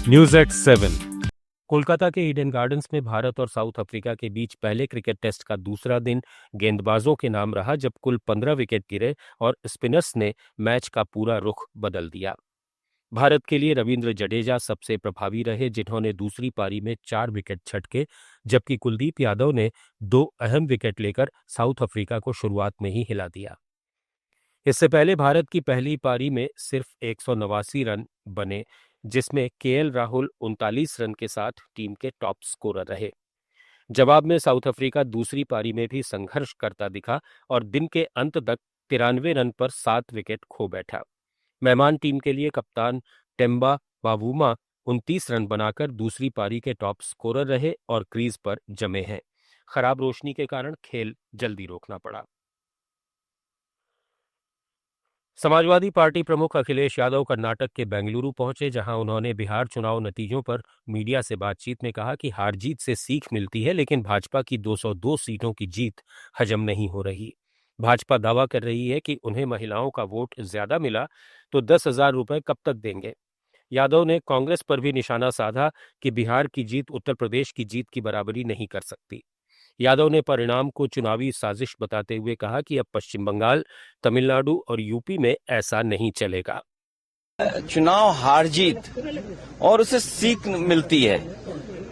News X 7। Kolkata के Eden gardens में भारत और साउथ अफ्रीका के बीच पहले क्रिकेट टेस्ट का दूसरा दिन गेंदबाजों के नाम रहा, जब कुल 15 विकेट गिरे और स्पिनर्स ने मैच का पूरा रुख बदल दिया। भारत के लिए रविंद्र जडेजा सबसे प्रभावी रहे, जिन्होंने दूसरी पारी में 4 विकेट छटके, जबकि कुलदीप यादव ने 2 अहम विकेट लेकर साउथ अफ्रीका को शुरुआत में ही हिला दिया। इससे पहले भारत की पहली पारी में सिर्फ 189 रन बने, जिसमें केएल राहुल 39 रन के साथ टीम के टॉप स्कोरर रहे। जवाब में साउथ अफ्रीका दूसरी पारी में भी संघर्ष करता दिखा और दिन के अंत तक 93 रन पर 7 विकेट खो बैठा। मेहमान टीम के लिए कप्तान टेम्बा बावुमा 29 रन बनाकर दूसरी पारी के टॉप स्कोरर रहे और क्रीज पर जमे हैं। खराब रोशनी के कारण खेल जल्दी रोकना पड़ा। समाजवादी पार्टी प्रमुख अखिलेश यादव कर्नाटक के बेंगलुरु पहुंचे, जहां उन्होंने बिहार चुनाव नतीजों पर मीडिया से बातचीत में कहा कि हार जीत से सीख मिलती है, लेकिन भाजपा की 202 सीटों की जीत हजम नहीं हो रही। भाजपा दावा कर रही है कि उन्हें महिलाओं का वोट ज्यादा मिला तो 10,000 रुपए कब तक देंगे। यादव ने कांग्रेस पर भी निशाना साधा कि बिहार की जीत उत्तर प्रदेश की जीत की बराबरी नहीं कर सकती। यादव ने परिणाम को चुनावी साजिश बताते हुए कहा कि अब पश्चिम बंगाल, तमिलनाडु और यूपी में ऐसा नहीं चलेगा। चुनाव हार जीत और उसे सीख मिलती है।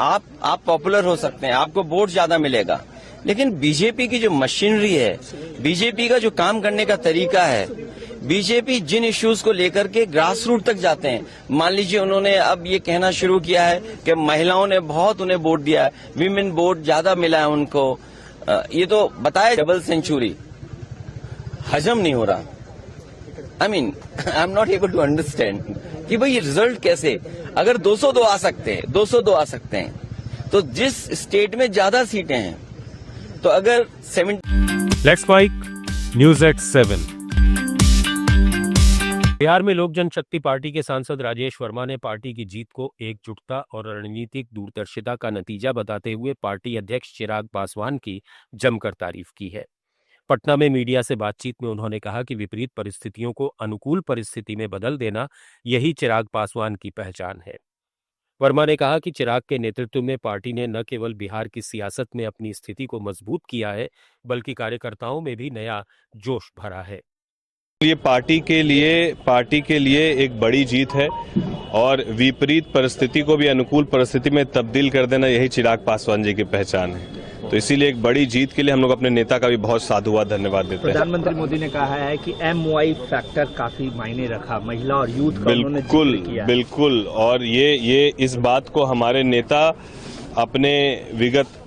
आप पॉपुलर हो सकते हैं, आपको वोट ज्यादा मिलेगा, लेकिन बीजेपी की जो मशीनरी है, बीजेपी का जो काम करने का तरीका है, बीजेपी जिन इश्यूज को लेकर के ग्रास रूट तक जाते हैं। मान लीजिए उन्होंने अब ये कहना शुरू किया है कि महिलाओं ने बहुत उन्हें वोट दिया है, विमेन वोट ज्यादा मिला है उनको। ये तो बताया डबल सेंचुरी हजम नहीं हो रहा। I am not able to understand कि भाई ये रिजल्ट कैसे, अगर 202 आ सकते हैं तो जिस स्टेट में ज्यादा सीटें हैं, तो अगर 70। Let's mic news X 7। Bihar में लोक जनशक्ति पार्टी के सांसद राजेश वर्मा ने पार्टी की जीत को एकजुटता और रणनीतिक दूरदर्शिता का नतीजा बताते हुए पार्टी अध्यक्ष चिराग पासवान की जमकर तारीफ की है। पटना में मीडिया से बातचीत में उन्होंने कहा कि विपरीत परिस्थितियों को अनुकूल परिस्थिति में बदल देना, यही चिराग पासवान की पहचान है। वर्मा ने कहा कि चिराग के नेतृत्व में पार्टी ने न केवल बिहार की सियासत में अपनी स्थिति को मजबूत किया है, बल्कि कार्यकर्ताओं में भी नया जोश भरा है। ये पार्टी के लिए एक बड़ी जीत है और विपरीत परिस्थिति को भी अनुकूल परिस्थिति में तब्दील कर देना, यही चिराग पासवान जी की पहचान है। तो इसीलिए एक बड़ी जीत के लिए हम लोग अपने नेता का भी बहुत साधुवाद धन्यवाद देते हैं। प्रधानमंत्री मोदी ने कहा है कि MY फैक्टर काफी मायने रखा, महिला और यूथ का उन्होंने जिक्र किया। बिल्कुल, और ये इस बात को हमारे नेता अपने विगत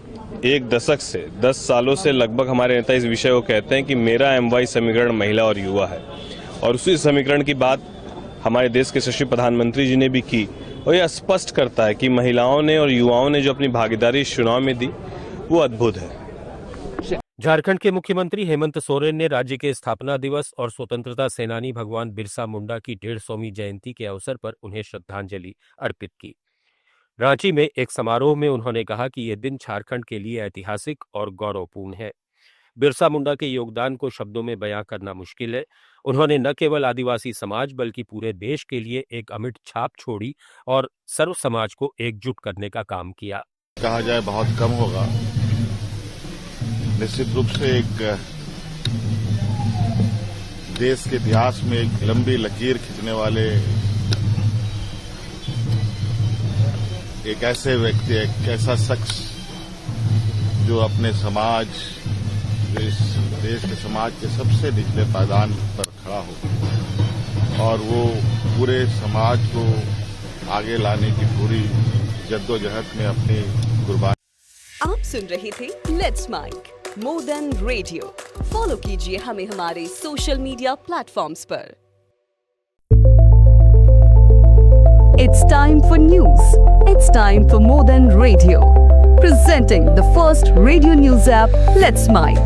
एक दशक से 10 सालों से लगभग हमारे नेता इस विषय को कहते हैं कि मेरा MY समीकरण महिला और युवा है, और उसी समीकरण की बात हमारे देश के यशस्वी प्रधानमंत्री जी ने भी की, और यह स्पष्ट करता है कि महिलाओं ने और युवाओं ने जो अपनी भागीदारी इस चुनाव में दी वो अद्भुत है। झारखंड के मुख्यमंत्री हेमंत सोरेन ने राज्य के स्थापना दिवस और स्वतंत्रता सेनानी भगवान बिरसा मुंडा की 150वीं जयंती के अवसर पर उन्हें श्रद्धांजलि अर्पित की। रांची में एक समारोह में उन्होंने कहा कि यह दिन झारखंड के लिए ऐतिहासिक और गौरवपूर्ण है। बिरसा मुंडा के योगदान को शब्दों में बयां करना मुश्किल है। उन्होंने न केवल आदिवासी समाज बल्कि पूरे देश के लिए एक अमिट छाप छोड़ी और सर्व समाज को एकजुट करने का काम किया। कहा जाए बहुत कम होगा, निश्चित रूप से एक देश के इतिहास में एक लंबी लकीर खींचने वाले एक ऐसे व्यक्ति, एक ऐसा शख्स जो अपने समाज, इस देश के समाज के सबसे निचले पायदान पर खड़ा हो और वो पूरे समाज को आगे लाने की पूरी जद्दोजहद में अपनी कुर्बानी। आप सुन रहे थे let's mic more than radio. Follow कीजिए हमें हमारे सोशल मीडिया प्लेटफॉर्म्स पर। It's time for news. It's time for More Than Radio. Presenting the first radio news app, Let's Mic.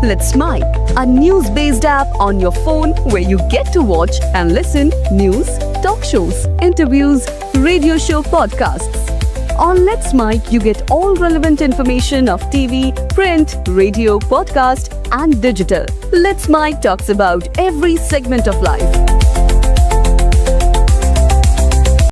Let's Mic, a news-based app on your phone where you get to watch and listen news, talk shows, interviews, radio show podcasts. On Let's Mic, you get all relevant information of TV, print, radio, podcast, and digital. Let's Mic talks about every segment of life.